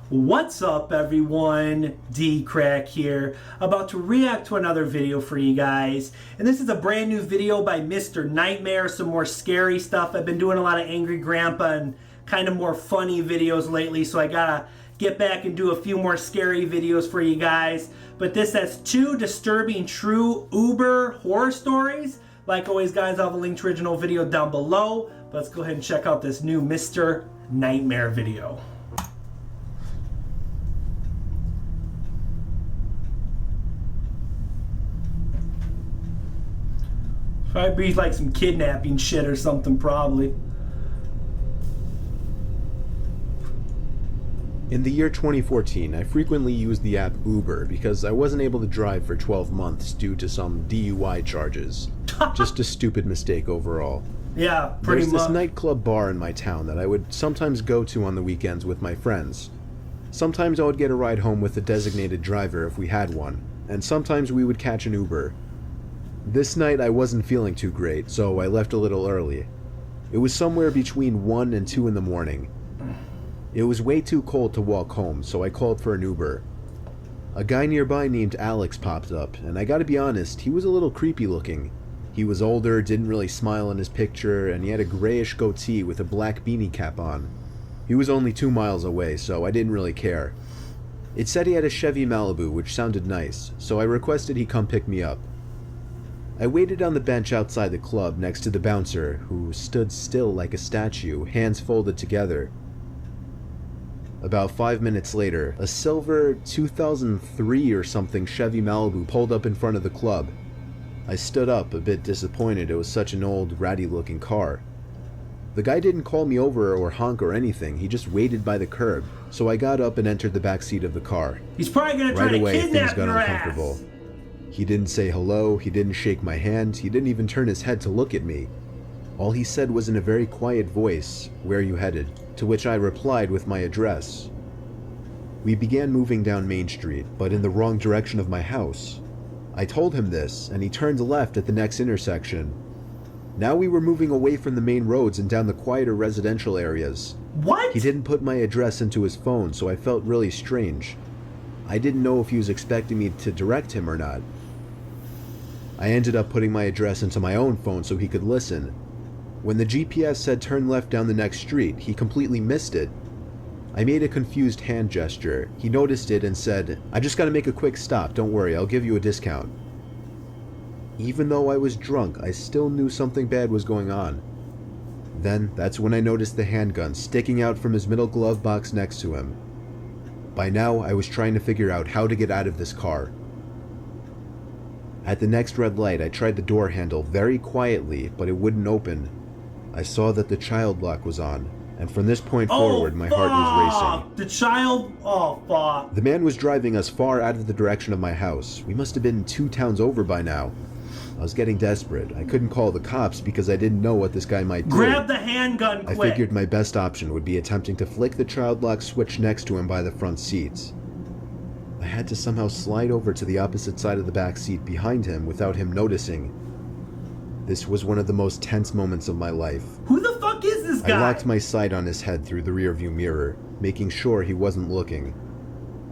What's up everyone, DKRACK here, about to react to another video for you guys. And this is a brand new video by MrNightmare, some more scary stuff. I've been doing a lot of Angry Grandpa and kind of more funny videos lately, so I gotta get back and do a few more scary videos for you guys. But this has 2 disturbing true Uber horror stories. Like always guys, I'll have a link to original video down below. But let's go ahead and check out this new MrNightmare video. Probably be like some kidnapping shit or something, probably. In the year 2014, I frequently used the app Uber because I wasn't able to drive for 12 months due to some DUI charges. Just a stupid mistake overall. Yeah, pretty much. There's this nightclub bar in my town that I would sometimes go to on the weekends with my friends. Sometimes I would get a ride home with a designated driver if we had one, and sometimes we would catch an Uber. This night I wasn't feeling too great, so I left a little early. It was somewhere between 1 and 2 in the morning. It was way too cold to walk home, so I called for an Uber. A guy nearby named Alex popped up, and I gotta be honest, he was a little creepy looking. He was older, didn't really smile in his picture, and he had a grayish goatee with a black beanie cap on. He was only 2 miles away, so I didn't really care. It said he had a Chevy Malibu, which sounded nice, so I requested he come pick me up. I waited on the bench outside the club next to the bouncer, who stood still like a statue, hands folded together. About 5 minutes later, a silver 2003 or something Chevy Malibu pulled up in front of the club. I stood up, a bit disappointed it was such an old, ratty looking car. The guy didn't call me over or honk or anything, he just waited by the curb, so I got up and entered the back seat of the car. He's probably gonna try right to away, kidnap things got your uncomfortable. ass. He didn't say hello, he didn't shake my hand, he didn't even turn his head to look at me. All he said was in a very quiet voice, "Where are you headed?" To which I replied with my address. We began moving down Main Street, but in the wrong direction of my house. I told him this, and he turned left at the next intersection. Now we were moving away from the main roads and down the quieter residential areas. What? He didn't put my address into his phone, so I felt really strange. I didn't know if he was expecting me to direct him or not. I ended up putting my address into my own phone so he could listen. When the GPS said turn left down the next street, he completely missed it. I made a confused hand gesture. He noticed it and said, "I just gotta make a quick stop, don't worry, I'll give you a discount." Even though I was drunk, I still knew something bad was going on. Then, that's when I noticed the handgun sticking out from his middle glove box next to him. By now, I was trying to figure out how to get out of this car. At the next red light, I tried the door handle very quietly, but it wouldn't open. I saw that the child lock was on, and from this point forward, my heart was racing. The child? Oh, fuck. The man was driving us far out of the direction of my house. We must have been 2 towns over by now. I was getting desperate. I couldn't call the cops because I didn't know what this guy might do. Grab the handgun quick. I figured my best option would be attempting to flick the child lock switch next to him by the front seats. I had to somehow slide over to the opposite side of the back seat behind him without him noticing. This was one of the most tense moments of my life. Who the fuck is this guy? I locked my sight on his head through the rearview mirror, making sure he wasn't looking.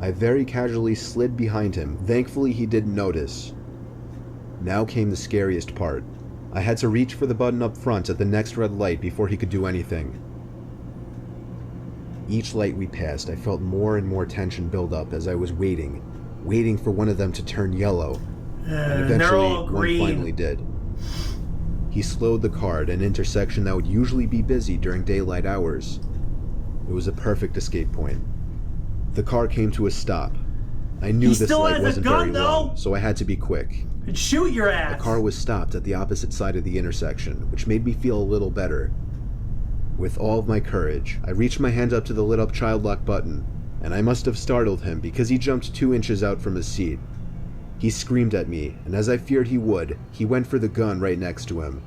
I very casually slid behind him. Thankfully, he didn't notice. Now came the scariest part. I had to reach for the button up front at the next red light before he could do anything. Each light we passed, I felt more and more tension build up as I was waiting for one of them to turn yellow. And eventually, one finally did. He slowed the car at an intersection that would usually be busy during daylight hours. It was a perfect escape point. The car came to a stop. I knew this light wasn't very long, so I had to be quick. And shoot your ass! The car was stopped at the opposite side of the intersection, which made me feel a little better. With all of my courage, I reached my hand up to the lit up child lock button, and I must have startled him because he jumped 2 inches out from his seat. He screamed at me, and as I feared he would, he went for the gun right next to him.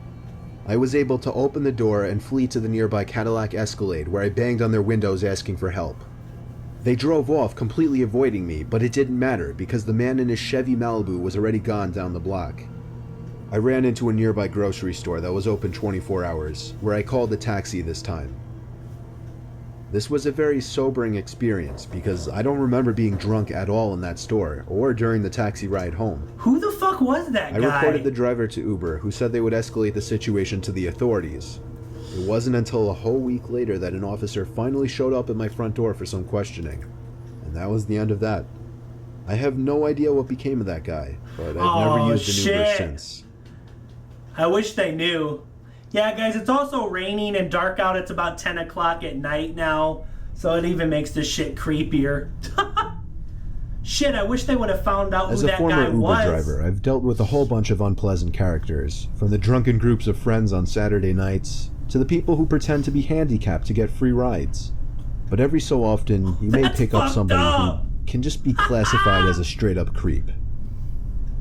I was able to open the door and flee to the nearby Cadillac Escalade, where I banged on their windows asking for help. They drove off, completely avoiding me, but it didn't matter because the man in his Chevy Malibu was already gone down the block. I ran into a nearby grocery store that was open 24 hours, where I called a taxi this time. This was a very sobering experience because I don't remember being drunk at all in that store or during the taxi ride home. Who the fuck was that guy? I reported the driver to Uber, who said they would escalate the situation to the authorities. It wasn't until a whole week later that an officer finally showed up at my front door for some questioning. And that was the end of that. I have no idea what became of that guy, but I've never used an Uber since. I wish they knew. Yeah, guys, it's also raining and dark out. It's about 10 o'clock at night now, so it even makes this shit creepier. Shit, I wish they would have found out who that guy was. As a former Uber driver, I've dealt with a whole bunch of unpleasant characters, from the drunken groups of friends on Saturday nights, to the people who pretend to be handicapped to get free rides. But every so often, you may pick up somebody who can just be classified as a straight-up creep.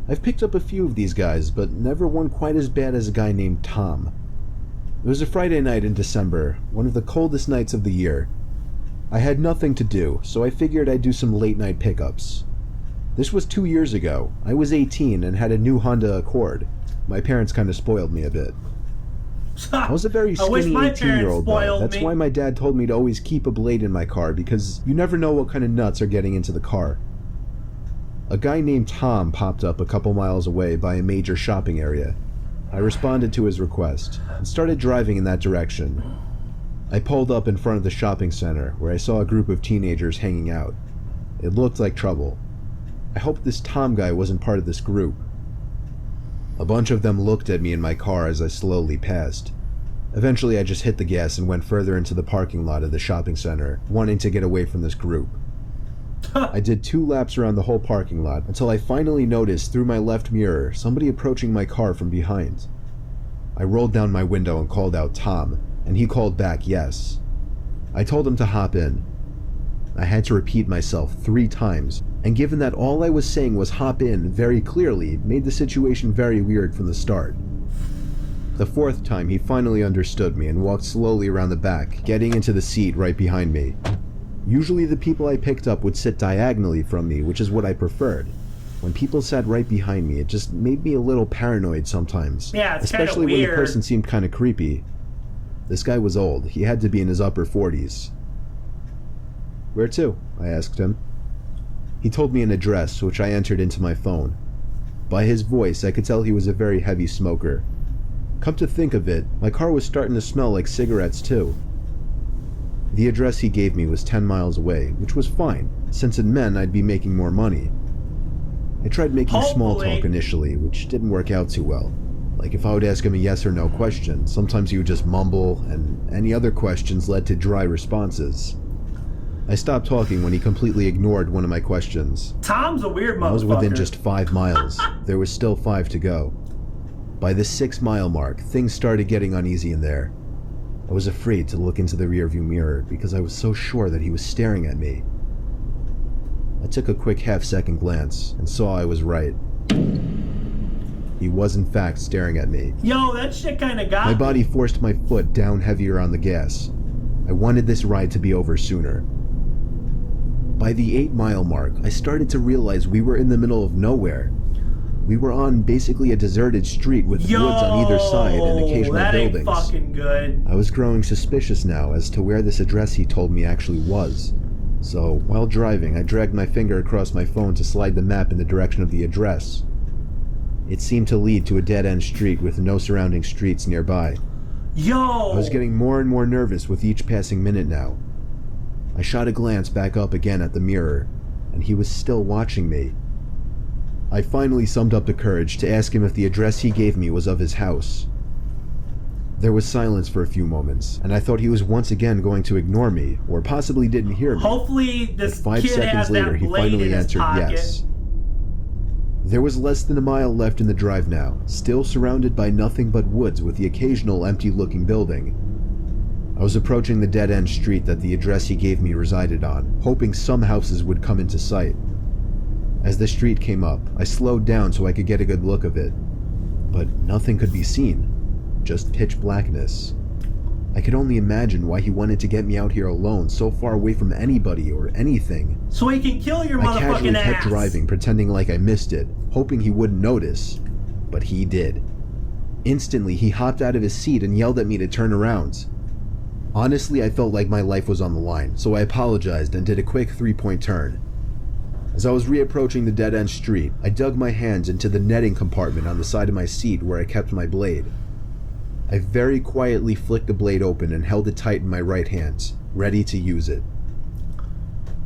I've picked up a few of these guys, but never one quite as bad as a guy named Tom. It was a Friday night in December, one of the coldest nights of the year. I had nothing to do, so I figured I'd do some late-night pickups. This was 2 years ago. I was 18 and had a new Honda Accord. My parents kind of spoiled me a bit. I was a very skinny 18-year-old though. That's why my dad told me to always keep a blade in my car, because you never know what kind of nuts are getting into the car. A guy named Tom popped up a couple miles away by a major shopping area. I responded to his request and started driving in that direction. I pulled up in front of the shopping center where I saw a group of teenagers hanging out. It looked like trouble. I hoped this Tom guy wasn't part of this group. A bunch of them looked at me in my car as I slowly passed. Eventually I just hit the gas and went further into the parking lot of the shopping center, wanting to get away from this group. I did 2 laps around the whole parking lot until I finally noticed through my left mirror somebody approaching my car from behind. I rolled down my window and called out Tom, and he called back yes. I told him to hop in. I had to repeat myself 3 times, and given that all I was saying was hop in very clearly, made the situation very weird from the start. The 4th time he finally understood me and walked slowly around the back, getting into the seat right behind me. Usually the people I picked up would sit diagonally from me, which is what I preferred. When people sat right behind me, it just made me a little paranoid sometimes. Yeah, it's especially when the person seemed kind of creepy. This guy was old. He had to be in his upper 40s. "Where to?" I asked him. He told me an address, which I entered into my phone. By his voice, I could tell he was a very heavy smoker. Come to think of it, my car was starting to smell like cigarettes too. The address he gave me was 10 miles away, which was fine, since it meant I'd be making more money. I tried making small talk initially, which didn't work out too well. Like if I would ask him a yes or no question, sometimes he would just mumble, and any other questions led to dry responses. I stopped talking when he completely ignored one of my questions. Tom's a weird motherfucker. I was within just 5 miles. There was still 5 to go. By the 6-mile mark, things started getting uneasy in there. I was afraid to look into the rearview mirror because I was so sure that he was staring at me. I took a quick half-second glance and saw I was right. He was in fact staring at me. Yo, that shit kinda got me. My body forced my foot down heavier on the gas. I wanted this ride to be over sooner. By the 8-mile mark, I started to realize we were in the middle of nowhere. We were on basically a deserted street with woods on either side and occasional that buildings. Ain't fucking good. I was growing suspicious now as to where this address he told me actually was. So, while driving, I dragged my finger across my phone to slide the map in the direction of the address. It seemed to lead to a dead-end street with no surrounding streets nearby. Yo! I was getting more and more nervous with each passing minute now. I shot a glance back up again at the mirror, and he was still watching me. I finally summed up the courage to ask him if the address he gave me was of his house. There was silence for a few moments, and I thought he was once again going to ignore me, or possibly didn't hear me. Hopefully this but 5 kid seconds has later, that he blade finally in his answered pocket. yes. There was less than a mile left in the drive now, still surrounded by nothing but woods with the occasional empty-looking building. I was approaching the dead-end street that the address he gave me resided on, hoping some houses would come into sight. As the street came up, I slowed down so I could get a good look of it. But nothing could be seen, just pitch blackness. I could only imagine why he wanted to get me out here alone, so far away from anybody or anything. So he can kill your motherfucking ass. I casually kept driving, pretending like I missed it, hoping he wouldn't notice. But he did. Instantly, he hopped out of his seat and yelled at me to turn around. Honestly, I felt like my life was on the line, so I apologized and did a quick 3-point turn. As I was reapproaching the dead-end street, I dug my hands into the netting compartment on the side of my seat where I kept my blade. I very quietly flicked the blade open and held it tight in my right hand, ready to use it.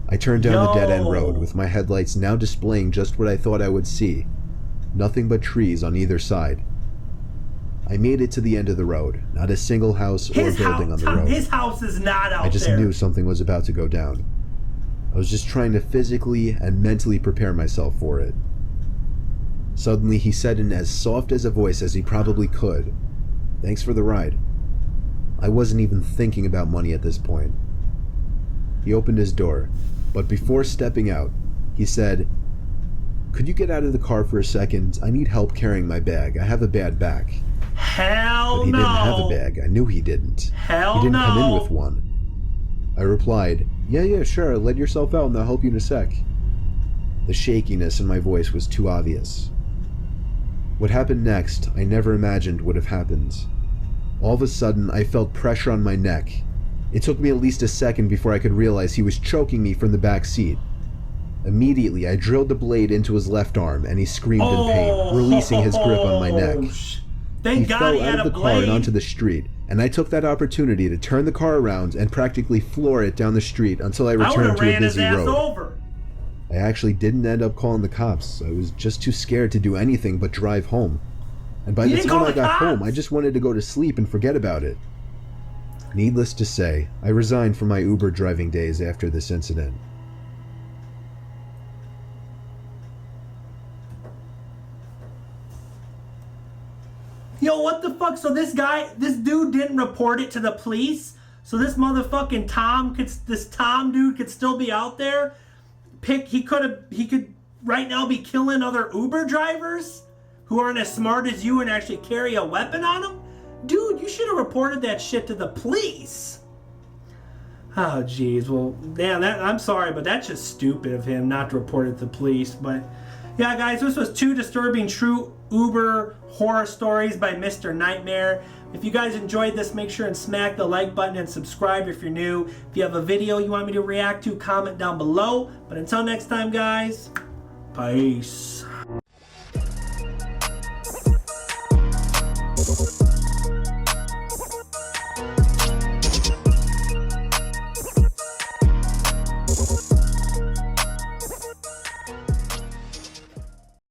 I turned down the dead-end road, with my headlights now displaying just what I thought I would see. Nothing but trees on either side. I made it to the end of the road, not a single house or building on the road. His house is not out there. I just knew something was about to go down. I was just trying to physically and mentally prepare myself for it. Suddenly, he said in as soft as a voice as he probably could, "Thanks for the ride." I wasn't even thinking about money at this point. He opened his door, but before stepping out, he said, "Could you get out of the car for a second? I need help carrying my bag. I have a bad back." Hell no. But he didn't have a bag. I knew he didn't. Hell no. He didn't come in with one. I replied, Yeah, sure, let yourself out and I'll help you in a sec." The shakiness in my voice was too obvious. What happened next, I never imagined would have happened. All of a sudden, I felt pressure on my neck. It took me at least a second before I could realize he was choking me from the back seat. Immediately, I drilled the blade into his left arm and he screamed in pain, releasing his grip on my neck. Thank God he fell had out of a the car and blade. onto the street, and I took that opportunity to turn the car around and practically floor it down the street until I returned to a busy road. Over. I actually didn't end up calling the cops. I was just too scared to do anything but drive home. And by the time I got home, I just wanted to go to sleep and forget about it. Needless to say, I resigned from my Uber driving days after this incident. Yo, what the fuck? So this dude didn't report it to the police? So this motherfucking this Tom dude could still be out there? He could right now be killing other Uber drivers who aren't as smart as you and actually carry a weapon on them? Dude, you should have reported that shit to the police. Oh, jeez. Well, damn, I'm sorry, but that's just stupid of him not to report it to the police. But yeah, guys, this was 2 disturbing true Uber horror stories by MrNightmare. If you guys enjoyed this, make sure and smack the like button and subscribe if you're new. If you have a video you want me to react to, comment down below. But until next time, guys, peace.